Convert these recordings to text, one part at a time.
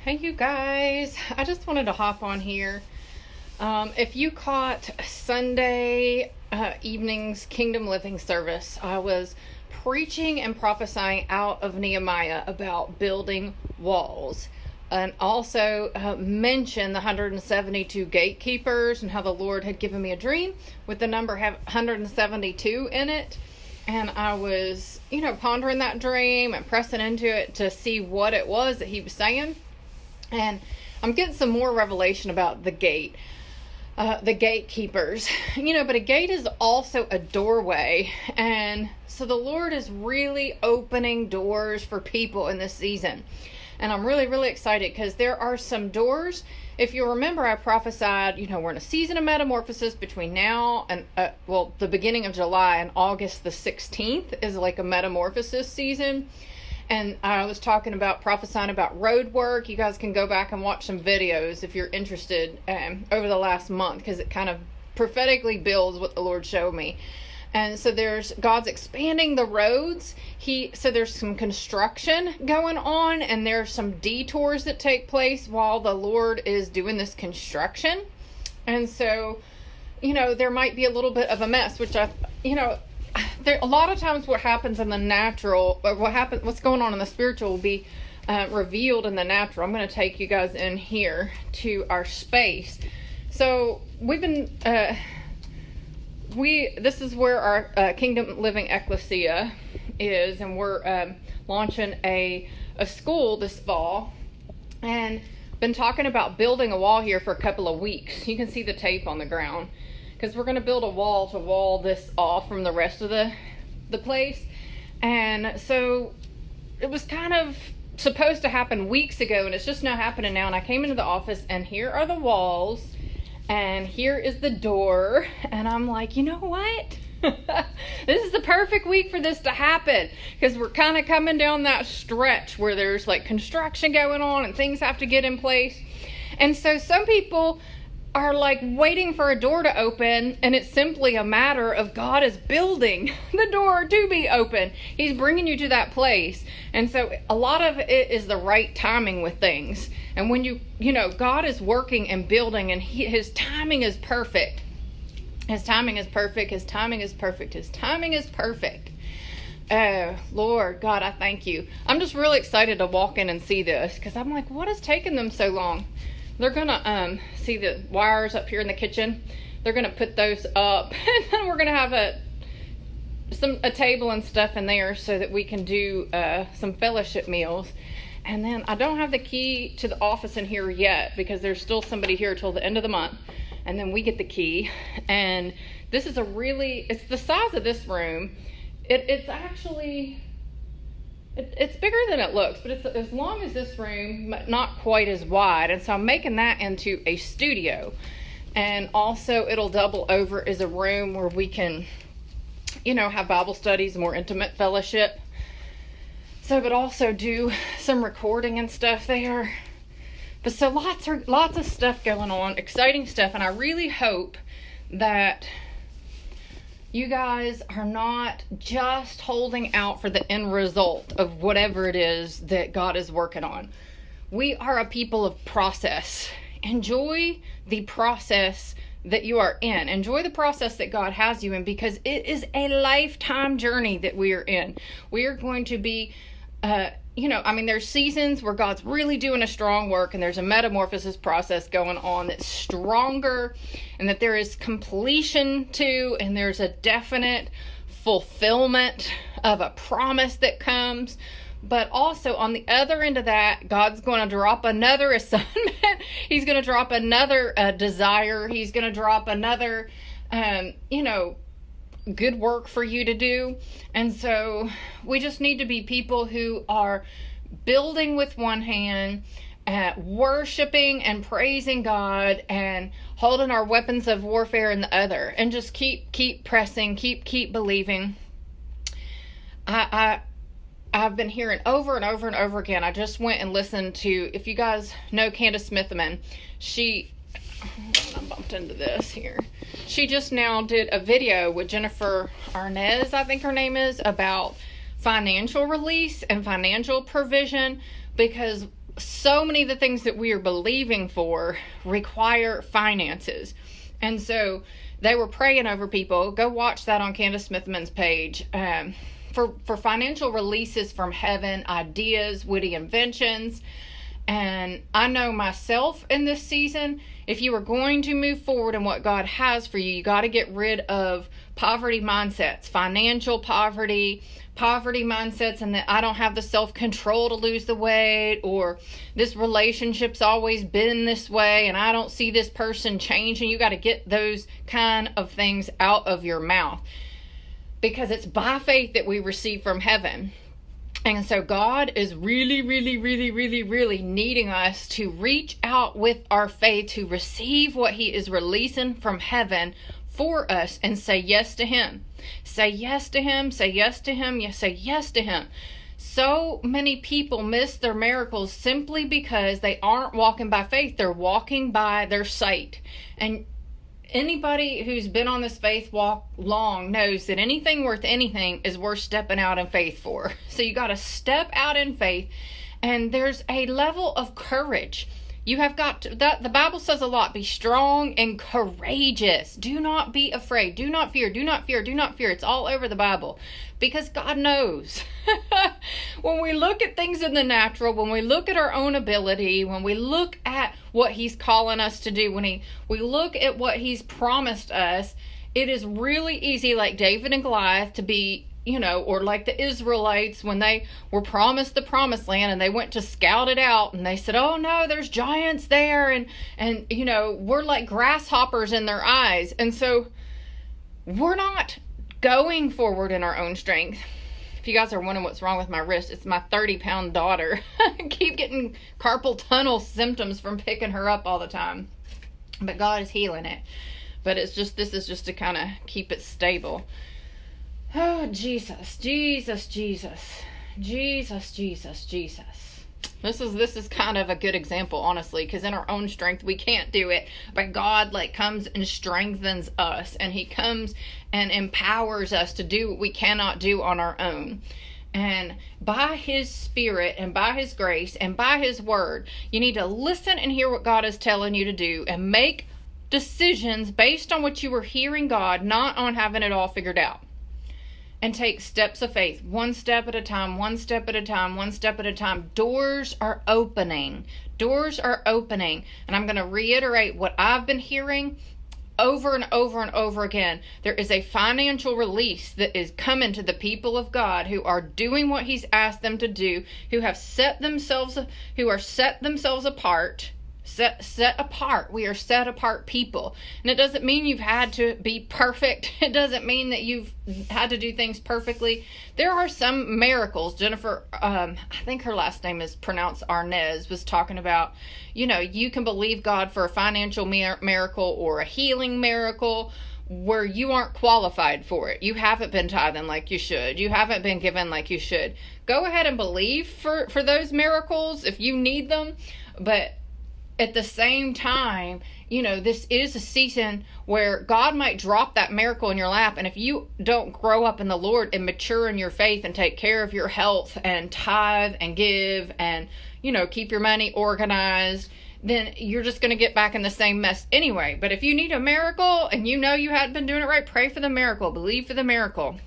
Hey, you guys. I just wanted to hop on here. If you caught Sunday evening's Kingdom Living service, I was preaching and prophesying out of Nehemiah about building walls. And also mentioned the 172 gatekeepers and how the Lord had given me a dream with the number 172 in it. And I was, pondering that dream and pressing into it to see what it was that he was saying. And I'm getting some more revelation about the gate, the gatekeepers, but a gate is also a doorway. And so the Lord is really opening doors for people in this season. And I'm really, really excited because there are some doors. If you remember, I prophesied, we're in a season of metamorphosis between now and, the beginning of July and August the 16th is like a metamorphosis season. And I was talking about prophesying about road work. You guys can go back and watch some videos if you're interested over the last month, because it kind of prophetically builds what the Lord showed me. And so God's expanding the roads. So there's some construction going on, and there's some detours that take place while the Lord is doing this construction. And so, there might be a little bit of a mess, which a lot of times what happens in the natural, or what's going on in the spiritual will be revealed in the natural. I'm going to take you guys in here to our space. So we've been, this is where our Kingdom Living Ecclesia is, and we're launching a school this fall, and been talking about building a wall here for a couple of weeks. You can see the tape on the ground, because we're going to build a wall to wall this off from the rest of the place. And so it was kind of supposed to happen weeks ago, and it's just now happening now. And I came into the office, and here are the walls, and here is the door. And I'm like, you know what? This is the perfect week for this to happen, because we're kind of coming down that stretch where there's like construction going on and things have to get in place. And so some people are like waiting for a door to open, and it's simply a matter of God is building the door to be open. He's bringing you to that place. And so a lot of it is the right timing with things. And when God is working and building, and his timing is perfect. His timing is perfect. His timing is perfect. His timing is perfect. Lord God, I thank you. I'm just really excited to walk in and see this, because I'm like, what is taking them so long? They're going to see the wires up here in the kitchen. They're going to put those up. And then we're going to have a table and stuff in there so that we can do some fellowship meals. And then I don't have the key to the office in here yet, because there's still somebody here till the end of the month. And then we get the key. And this is it's the size of this room. It's actually... It's bigger than it looks, but it's as long as this room, but not quite as wide. And so I'm making that into a studio. And also it'll double over as a room where we can, have Bible studies, more intimate fellowship. So, but also do some recording and stuff there. But so lots of stuff going on, exciting stuff. And I really hope that you guys are not just holding out for the end result of whatever it is that God is working on. We are a people of process. Enjoy the process that you are in. Enjoy the process that God has you in, because it is a lifetime journey that we are in. We are going to be, there's seasons where God's really doing a strong work, and there's a metamorphosis process going on that's stronger, and that there is completion to, and there's a definite fulfillment of a promise that comes. But also on the other end of that, God's going to drop another assignment. He's going to drop another desire. He's going to drop another, good work for you to do. And so we just need to be people who are building with one hand, worshiping and praising God, and holding our weapons of warfare in the other, and just keep pressing, keep believing. I've been hearing over and over and over again. I just went and listened to, if you guys know Candace Smithman, I bumped into this here. She just now did a video with Jennifer Arnez, I think her name is, about financial release and financial provision, because so many of the things that we are believing for require finances. And so they were praying over people. Go watch that on Candace Smithman's page. For financial releases from heaven, ideas, witty inventions. And I know myself in this season, if you are going to move forward in what God has for you, you got to get rid of poverty mindsets, financial poverty mindsets, and that I don't have the self-control to lose the weight, or this relationship's always been this way and I don't see this person changing. You got to get those kind of things out of your mouth, because it's by faith that we receive from heaven. And so God is really, really, really, really, really needing us to reach out with our faith to receive what he is releasing from heaven for us and say yes to him. Say yes to him, say yes to him, say yes to him. So many people miss their miracles simply because they aren't walking by faith. They're walking by their sight. And anybody who's been on this faith walk long knows that anything worth anything is worth stepping out in faith for. So you got to step out in faith, and there's a level of courage. You have got to, that the Bible says a lot, be strong and courageous. Do not be afraid. Do not fear. Do not fear. Do not fear. It's all over the Bible, because God knows. When we look at things in the natural, when we look at our own ability, when we look at what he's calling us to do, when we look at what he's promised us, it is really easy, like David and Goliath, to be, or like the Israelites when they were promised the promised land and they went to scout it out and they said, oh no, there's giants there, and we're like grasshoppers in their eyes. And so we're not going forward in our own strength. If you guys are wondering what's wrong with my wrist, it's my 30-pound daughter. I keep getting carpal tunnel symptoms from picking her up all the time. But God is healing it. But this is just to kind of keep it stable. Oh, Jesus, Jesus, Jesus, Jesus, Jesus, Jesus. This is kind of a good example, honestly, because in our own strength, we can't do it. But God comes and strengthens us, and he comes and empowers us to do what we cannot do on our own. And by his Spirit and by his grace and by his word, you need to listen and hear what God is telling you to do and make decisions based on what you are hearing God, not on having it all figured out. And take steps of faith, one step at a time, one step at a time, one step at a time. Doors are opening. Doors are opening. And I'm going to reiterate what I've been hearing over and over and over again. There is a financial release that is coming to the people of God who are doing what he's asked them to do, who are set themselves apart. Set apart. We are set apart people. And it doesn't mean you've had to be perfect. It doesn't mean that you've had to do things perfectly. There are some miracles. Jennifer, I think her last name is pronounced Arnez, was talking about, you can believe God for a financial miracle or a healing miracle where you aren't qualified for it. You haven't been tithing like you should. You haven't been given like you should. Go ahead and believe for those miracles if you need them. But at the same time, this is a season where God might drop that miracle in your lap. And if you don't grow up in the Lord and mature in your faith and take care of your health and tithe and give and, keep your money organized, then you're just going to get back in the same mess anyway. But if you need a miracle and you hadn't been doing it right, pray for the miracle, believe for the miracle.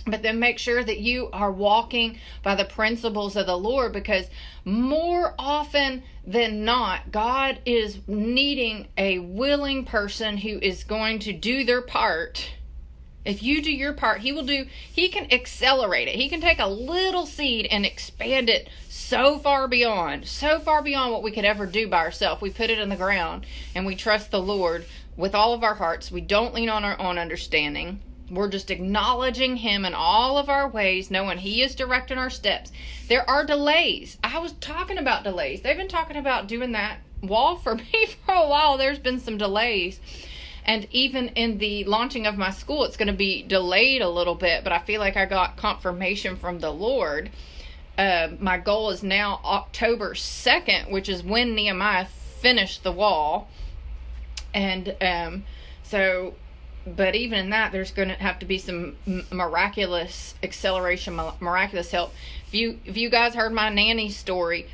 But then make sure that you are walking by the principles of the Lord, because more often than not, God is needing a willing person who is going to do their part. If you do your part, he can accelerate it. He can take a little seed and expand it so far beyond what we could ever do by ourselves. We put it in the ground and we trust the Lord with all of our hearts. We don't lean on our own understanding. We're just acknowledging him in all of our ways, knowing he is directing our steps. There are delays. I was talking about delays. They've been talking about doing that wall for me for a while. There's been some delays. And even in the launching of my school, it's going to be delayed a little bit, but I feel like I got confirmation from the Lord. My goal is now October 2nd, which is when Nehemiah finished the wall. And but even in that, there's going to have to be some miraculous acceleration, miraculous help. If you guys heard my nanny story,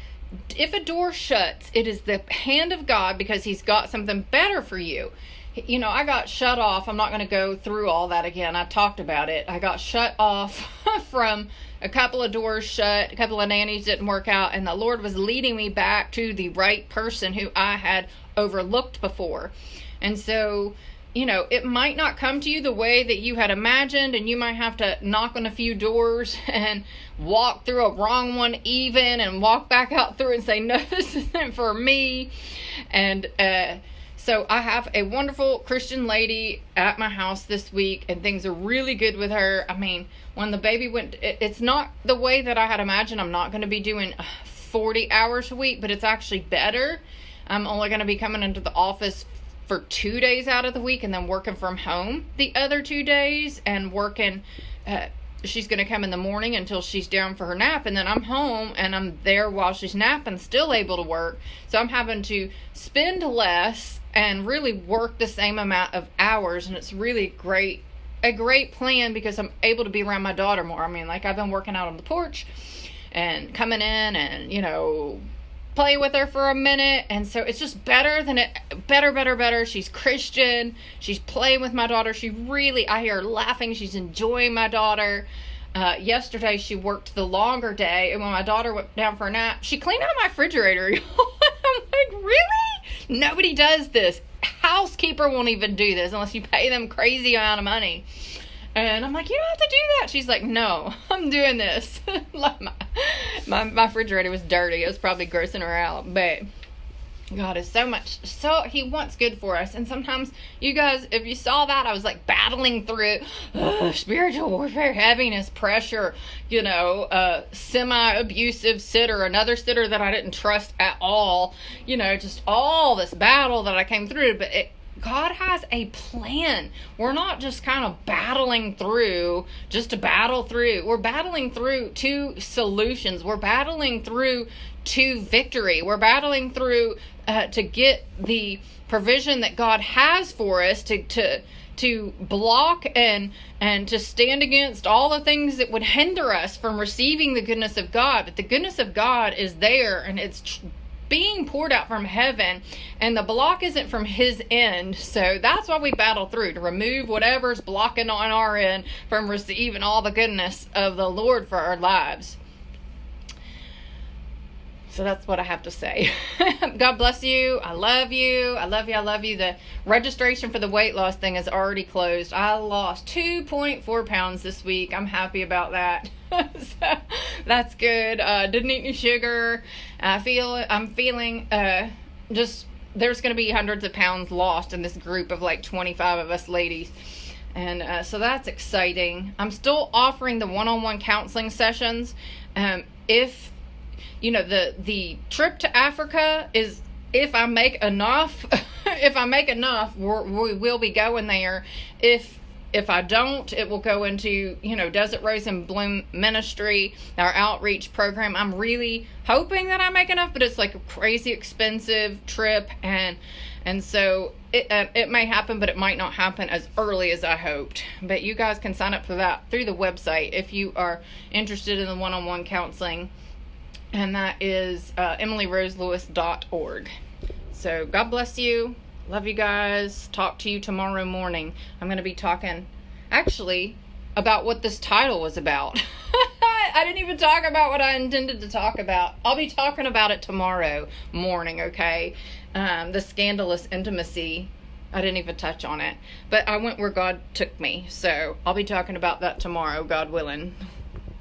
if a door shuts, it is the hand of God, because he's got something better for you. You know, I got shut off. I'm not going to go through all that again. I talked about it. I got shut off from a couple of doors shut, a couple of nannies didn't work out, and the Lord was leading me back to the right person who I had overlooked before. And so, you know, it might not come to you the way that you had imagined, and you might have to knock on a few doors and walk through a wrong one even, and walk back out through and say, no, this isn't for me. And so I have a wonderful Christian lady at my house this week, and things are really good with her. I mean, when the baby went, it's not the way that I had imagined. I'm not going to be doing 40 hours a week, but it's actually better. I'm only going to be coming into the office for 2 days out of the week, and then working from home the other 2 days, and working, she's going to come in the morning until she's down for her nap, and then I'm home and I'm there while she's napping, still able to work. So I'm having to spend less and really work the same amount of hours, and it's really a great plan, because I'm able to be around my daughter more. I mean, like, I've been working out on the porch and coming in and, you know, play with her for a minute, and so it's just better. She's Christian, she's playing with my daughter, I hear her laughing, she's enjoying my daughter. Yesterday she worked the longer day, and when my daughter went down for a nap, she cleaned out my refrigerator. I'm like, really? Nobody does this. Housekeeper won't even do this unless you pay them crazy amount of money. And I'm like, you don't have to do that. She's like, no, I'm doing this. Like, my refrigerator was dirty. It was probably grossing her out. But God is he wants good for us. And sometimes, you guys, if you saw that, I was like battling through spiritual warfare, heaviness, pressure, you know, semi-abusive sitter, another sitter that I didn't trust at all, you know, just all this battle that I came through. But God has a plan. We're not just kind of battling through just to battle through. We're battling through to solutions. We're battling through to victory. We're battling through to get the provision that God has for us, to block and to stand against all the things that would hinder us from receiving the goodness of God. But the goodness of God is there, and it's being poured out from heaven, and the block isn't from his end. So that's why we battle through, to remove whatever's blocking on our end from receiving all the goodness of the Lord for our lives. So that's what I have to say. God bless you. I love you. I love you. I love you. The registration for the weight loss thing is already closed. I lost 2.4 pounds this week. I'm happy about that. So that's good. Didn't eat any sugar. I'm feeling just, there's going to be hundreds of pounds lost in this group of like 25 of us ladies. And so that's exciting. I'm still offering the one-on-one counseling sessions. If you know, the trip to Africa is, if I make enough, we will be going there. If I don't, it will go into, you know, Desert Rose and Bloom Ministry, our outreach program. I'm really hoping that I make enough, but it's like a crazy expensive trip, and so it may happen, but it might not happen as early as I hoped. But you guys can sign up for that through the website if you are interested in the one-on-one counseling. And that is EmilyRoseLewis.org. So God bless you. Love you guys. Talk to you tomorrow morning. I'm going to be talking actually about what this title was about. I didn't even talk about what I intended to talk about. I'll be talking about it tomorrow morning, okay? The scandalous intimacy. I didn't even touch on it. But I went where God took me. So I'll be talking about that tomorrow, God willing.